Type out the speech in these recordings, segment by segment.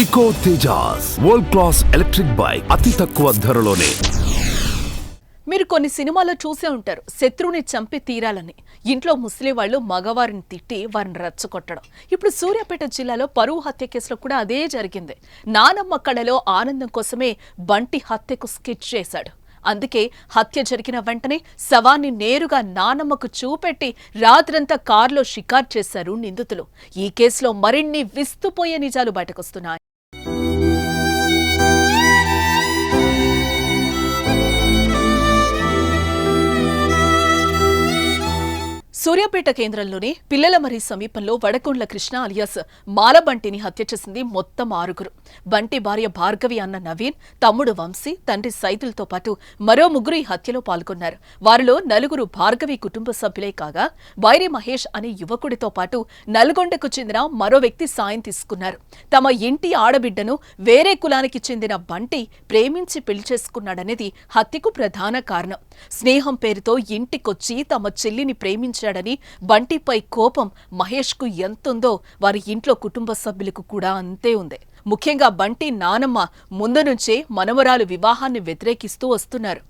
Eco Tejas world class electric bike అతి తక్కువ ధరలోనే. మీరు కొన్ని సినిమాల్లో చూసే ఉంటారు, శత్రువుని చంపి తీరాలని. ఇంట్లో ముస్లిం వాళ్ళు మగవారిని తిట్టి వారిని రచ్చగొట్టడం. ఇప్పుడు సూర్యాపేట జిల్లాలో పరువు హత్య కేసులో కూడా అదే జరిగింది. నానమ్మ కళలో ఆనందం కోసమే బంటి హత్యకు స్కెచ్ చేశాడు. అందుకే హత్య జరిగిన వెంటనే శవాన్ని నేరుగా నానమ్మకు చూపెట్టి రాత్రంతా కారులో షికారు చేశారు నిందితులు. ఈ కేసులో మరిన్ని విస్తుపోయే నిజాలు బయటకొస్తున్నాయి. సూర్యాపేట కేంద్రంలోని పిల్లలమరి సమీపంలో వడకొండ్ల కృష్ణ అలియాస్ మాలబంటిని హత్య చేసింది మొత్తం 6. బంటి భార్య భార్గవి అన్న నవీన్, తమ్ముడు వంశీ, తండ్రి సైదులతో పాటు మరో 3 ఈ హత్యలో పాల్గొన్నారు. వారిలో 4 భార్గవి కుటుంబ సభ్యులే కాగా వైరి మహేష్ అనే యువకుడితో పాటు నల్గొండకు చెందిన మరో వ్యక్తి సాయం తీసుకున్నారు. తమ ఇంటి ఆడబిడ్డను వేరే కులానికి చెందిన బంటి ప్రేమించి పెళ్లి చేసుకున్నాడనేది హత్యకు ప్రధాన కారణం. స్నేహం పేరుతో ఇంటికొచ్చి తమ చెల్లిని ప్రేమించాడు. బంటిపై కోపం మహేష్కు ఎంతుందో వారి ఇంట్లో కుటుంబ సభ్యులకు కూడా అంతే ఉంది. ముఖ్యంగా బంటి నానమ్మ ముందు నుంచే మనవరాలు వివాహాన్ని వ్యతిరేకిస్తూ వస్తున్నారు.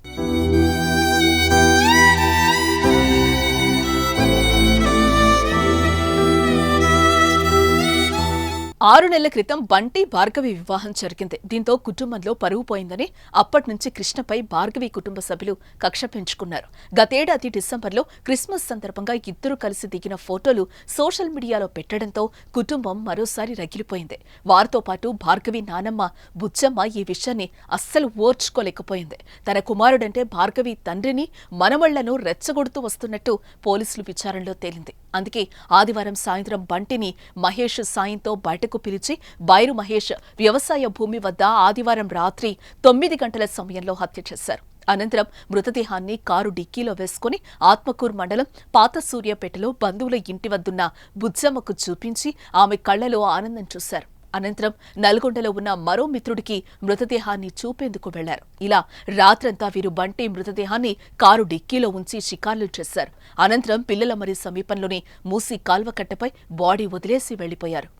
6 నెలల క్రితం బంటి భార్గవి వివాహం జరిగింది. దీంతో కుటుంబంలో పరువు పోయిందని అప్పటి నుంచి కృష్ణపై భార్గవి కుటుంబ సభ్యులు కక్ష పెంచుకున్నారు. గతేడాది డిసెంబర్లో క్రిస్మస్ సందర్భంగా ఇద్దరు కలిసి దిగిన ఫోటోలు సోషల్ మీడియాలో పెట్టడంతో కుటుంబం మరోసారి రగిలిపోయింది. వారితో పాటు భార్గవి నానమ్మ బుచ్చమ్మ ఈ విషయాన్ని అస్సలు ఓర్చుకోలేకపోయింది. తన కుమారుడంటే భార్గవి తండ్రిని మనవళ్లను రెచ్చగొడుతూ వస్తున్నట్టు పోలీసులు విచారణలో తేలింది. అందుకే ఆదివారం సాయంత్రం బంటిని మహేష్ సాయంతో బయటకు పిలిచి బైరు మహేష్ వ్యవసాయ భూమి వద్ద ఆదివారం రాత్రి 9 గంటల సమయంలో హత్య చేశారు. అనంతరం మృతదేహాన్ని కారు డిక్కీలో వేసుకుని ఆత్మకూరు మండలం పాత సూర్యాపేటలో బంధువుల ఇంటి వద్దున్న బుజ్జమ్మకు చూపించి ఆమె కళ్లలో ఆనందం చూశారు. అనంతరం నల్గొండలో ఉన్న మరో మిత్రుడికి మృతదేహాన్ని చూపేందుకు వెళ్లారు. ఇలా రాత్రంతా వీరు బంటి మృతదేహాన్ని కారు డిక్కీలో ఉంచి షికార్లు చేశారు. అనంతరం పిల్లలమరి సమీపంలోని మూసి కాల్వకట్టపై బాడీ వదిలేసి వెళ్లిపోయారు.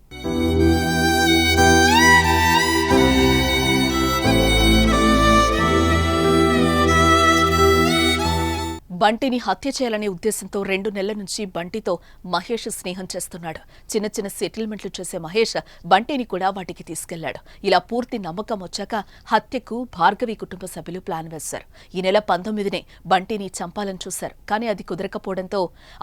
బంటిని హత్య చేయాలనే ఉద్దేశంతో 2 నెలల నుంచి బంటితో మహేష్ స్నేహం చేస్తున్నాడు. చిన్న చిన్న సెటిల్మెంట్లు చేసే మహేష్ బంటిని కూడా వాటికి తీసుకెళ్లాడు. ఇలా పూర్తి నమ్మకం వచ్చాక హత్యకు భార్గవి కుటుంబ సభ్యులు ప్లాన్ వేశారు. ఈ నెల 19నే బంటిని చంపాలని చూశారు. కానీ అది కుదరకపోవడంతో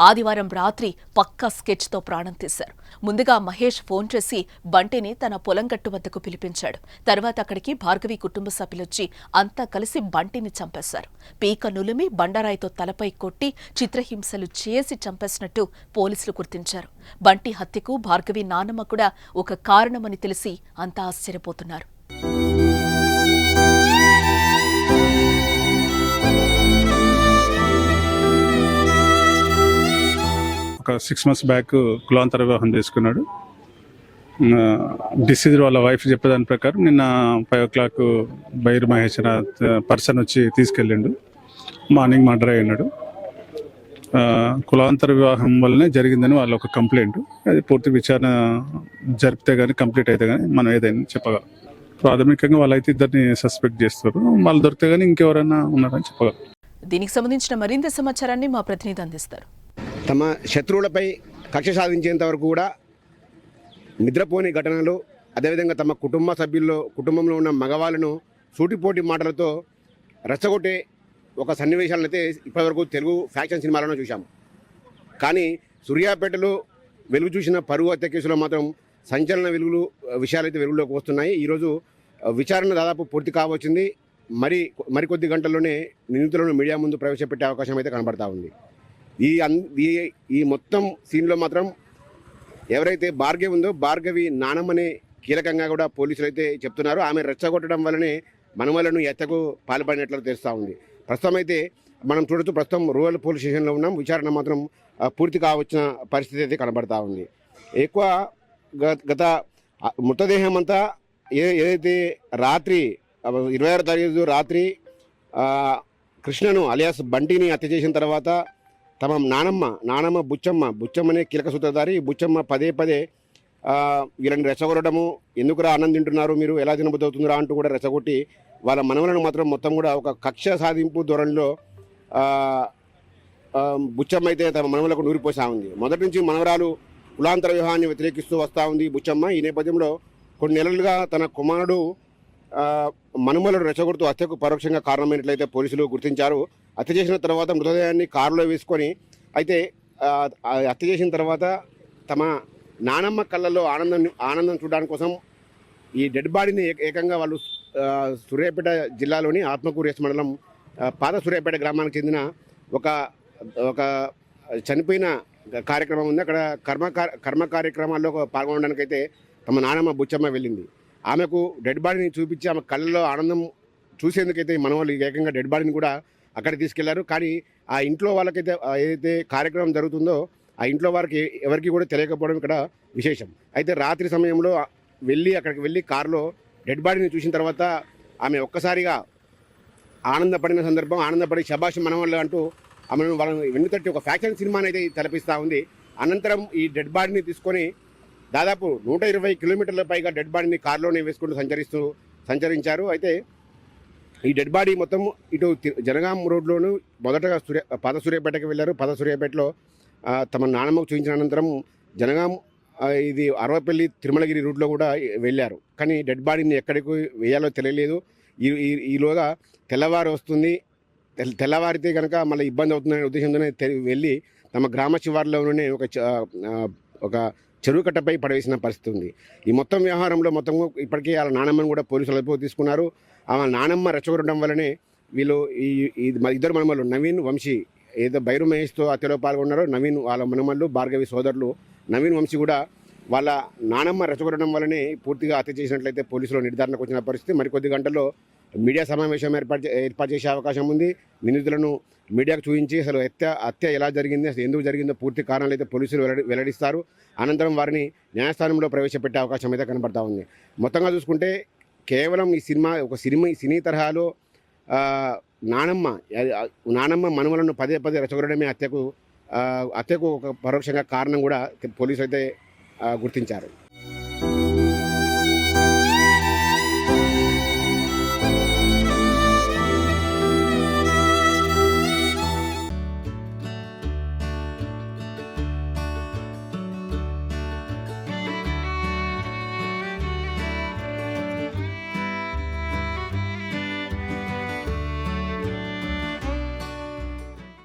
ఆదివారం రాత్రి పక్కా స్కెచ్తో ప్రాణం తీశారు. ముందుగా మహేష్ ఫోన్ చేసి బంటిని తన పొలం గట్టు వద్దకు పిలిపించాడు. తర్వాత అక్కడికి భార్గవి కుటుంబ సభ్యులొచ్చి అంతా కలిసి బంటిని చంపేశారు. పీక నులిమి బండరాయితో తలపై కొట్టి చిత్రహింసలు చేసి చంపేసినట్టు పోలీసులు గుర్తించారు. బంటి హత్యకు భార్గవి నానమ్మ కూడా ఒక కారణమని తెలిసి అంతా ఆశ్చర్యపోతున్నారు. ఒక 6 months బ్యాక్ కులాంతర వివాహం చేసుకున్నాడు. డిసీజర్ వాళ్ళ వైఫ్ చెప్పేదాని ప్రకారం నిన్న 5 o'clock బైరు మహేష్ పర్సన్ వచ్చి తీసుకెళ్ళిండు. మార్నింగ్ మర్డర్ అయినాడు. కులాంతర వివాహం వల్లనే జరిగిందని వాళ్ళ ఒక కంప్లైంట్. అది పూర్తి విచారణ జరిపితే కానీ కంప్లీట్ అయితే కానీ మనం ఏదైనా చెప్పగలం. ప్రాథమికంగా వాళ్ళైతే ఇద్దరిని సస్పెక్ట్ చేస్తారు. వాళ్ళు దొరికితే కానీ ఇంకెవరైనా ఉన్నారని చెప్పగలం. దీనికి సంబంధించిన మరింత సమాచారాన్ని మా ప్రతినిధి అందిస్తారు. తమ శత్రువులపై కక్ష సాధించేంత వరకు కూడా నిద్రపోని ఘటనలు, అదేవిధంగా తమ కుటుంబంలో ఉన్న మగవాళ్ళను సూటిపోటి మాటలతో రెచ్చగొట్టే ఒక సన్నివేశాలను అయితే ఇప్పటివరకు తెలుగు ఫ్యాక్షన్ సినిమాలను చూశాము. కానీ సూర్యాపేటలో వెలుగు చూసిన పరువు హత్య కేసులో మాత్రం సంచలన విషయాలైతే వెలుగులోకి వస్తున్నాయి. ఈరోజు విచారణ దాదాపు పూర్తి కావచ్చింది. మరికొద్ది గంటల్లోనే నిందితులను మీడియా ముందు ప్రవేశపెట్టే అవకాశం అయితే కనబడతా ఉంది. ఈ మొత్తం సీన్లో మాత్రం ఎవరైతే భార్గవి ఉందో భార్గవి నానమ్మనే కీలకంగా కూడా పోలీసులు అయితే చెప్తున్నారు. ఆమె రెచ్చగొట్టడం వల్లనే మనవలను హత్యకు పాల్పడినట్లు తెలుస్తూ ఉంది. ప్రస్తుతం అయితే మనం చూడొచ్చు, ప్రస్తుతం రూరల్ పోలీస్ స్టేషన్లో ఉన్నాం. విచారణ మాత్రం పూర్తి కావచ్చిన పరిస్థితి అయితే కనబడతా ఉంది. ఎక్కువ గత మృతదేహం అంతా ఏదైతే రాత్రి 26వ తారీఖు రాత్రి కృష్ణను అలియాస్ బంటిని హత్య చేసిన తర్వాత తమ నానమ్మ బుచ్చమ్మనే కీలక సూత్రధారి. బుచ్చమ్మ పదే వీళ్ళని రెచ్చగొట్టడము, ఎందుకురా అన్నం తింటున్నారు మీరు, ఎలా తినబుద్ధి అవుతుందిరా అంటూ కూడా రెచ్చగొట్టి వాళ్ళ మనవలను మాత్రం మొత్తం కూడా ఒక కక్ష సాధింపు ధోరణిలో బుచ్చమ్మ అయితే తమ మనవలకు నూరిపోసా ఉంది. మొదటి నుంచి మనవరాలు కులాంతర వివాహాన్ని వ్యతిరేకిస్తూ వస్తూ ఉంది బుచ్చమ్మ. ఈ నేపథ్యంలో కొన్ని నెలలుగా తన కుమారుడు మనుమలను రెచ్చగొడుతూ హత్యకు పరోక్షంగా కారణమైనట్లయితే పోలీసులు గుర్తించారు. హత్య చేసిన తర్వాత మృతదేహాన్ని కారులో వేసుకొని అయితే హత్య చేసిన తర్వాత తమ నానమ్మ కళ్ళల్లో ఆనందం చూడడానికి కోసం ఈ డెడ్ బాడీని ఏకంగా వాళ్ళు సూర్యాపేట జిల్లాలోని ఆత్మకూరు ఎస్ మండలం పాత సూర్యాపేట గ్రామానికి చెందిన ఒక చనిపోయిన కార్యక్రమం ఉంది. అక్కడ కర్మ కార్యక్రమాల్లో పాల్గొనడానికి అయితే తమ నానమ్మ బుచ్చమ్మ వెళ్ళింది. ఆమెకు డెడ్ బాడీని చూపించి ఆమె కళ్ళలో ఆనందం చూసేందుకైతే మన వాళ్ళు ఏకంగా డెడ్ బాడీని కూడా అక్కడ తీసుకెళ్లారు. కానీ ఆ ఇంట్లో వాళ్ళకైతే ఏదైతే కార్యక్రమం జరుగుతుందో ఆ ఇంట్లో వారికి ఎవరికి కూడా తెలియకపోవడం ఇక్కడ విశేషం. అయితే రాత్రి సమయంలో అక్కడికి వెళ్ళి కారులో డెడ్ బాడీని చూసిన తర్వాత ఆమె ఒక్కసారిగా ఆనందపడిన సందర్భం, ఆనందపడి శభాష్ మనవాళ్ళు అంటూ ఆమెను వాళ్ళని వెన్నుతట్టి ఒక ఫ్యాక్షన్ సినిమాని అయితే తలపిస్తూ ఉంది. అనంతరం ఈ డెడ్ బాడీని తీసుకొని దాదాపు 120 కిలోమీటర్ల పైగా డెడ్ బాడీని కారులోనే వేసుకుంటూ సంచరించారు. అయితే ఈ డెడ్ బాడీ మొత్తం ఇటు జనగాం రోడ్లోను మొదటగా పాత సూర్యాపేటకి వెళ్ళారు. పాత సూర్యాపేటలో తమ నానమ్మకు చూపించిన అనంతరం జనగాం ఇది అరవపల్లి తిరుమలగిరి రూట్లో కూడా వెళ్ళారు. కానీ డెడ్ బాడీని ఎక్కడికి వేయాలో తెలియలేదు. ఈలోగా తెల్లవారు వస్తుంది, తెల్లవారితే కనుక మళ్ళీ ఇబ్బంది అవుతుందనే ఉద్దేశంతోనే వెళ్ళి తమ గ్రామ శివార్లోనే ఒక చెరువు కట్టపై పడవేసిన పరిస్థితి ఉంది. ఈ మొత్తం వ్యవహారంలో మొత్తం ఇప్పటికే వాళ్ళ నానమ్మను కూడా పోలీసులు అదుపులో తీసుకున్నారు. ఆమె నానమ్మ రెచ్చగొట్టడం వల్లనే వీళ్ళు ఇద్దరు మనమల్లు నవీన్, వంశీ ఏదో బైరు మహేష్తో హత్యలో పాల్గొన్నారో నవీన్ వాళ్ళ మనమల్లు, భార్గవి సోదరులు నవీన్, వంశీ కూడా వాళ్ళ నానమ్మ రెచ్చగొట్టడం వల్లనే పూర్తిగా హత్య చేసినట్లయితే పోలీసులు నిర్ధారణకు వచ్చిన పరిస్థితి. మరికొద్ది గంటల్లో మీడియా సమావేశం ఏర్పాటు చేసే అవకాశం ఉంది. నిందితులను మీడియాకు చూపించి అసలు హత్య ఎలా జరిగింది, అసలు ఎందుకు జరిగిందో పూర్తి కారణాలు అయితే పోలీసులు వెల్లడిస్తారు. అనంతరం వారిని న్యాయస్థానంలో ప్రవేశపెట్టే అవకాశం అయితే కనబడతా ఉంది. మొత్తంగా చూసుకుంటే కేవలం ఈ సినీ తరహాలో నానమ్మ మనుమలను పదే రెచ్చగొట్టడమే హత్యకు ఒక పరోక్షంగా కారణం కూడా పోలీసులు అయితే గుర్తించారు.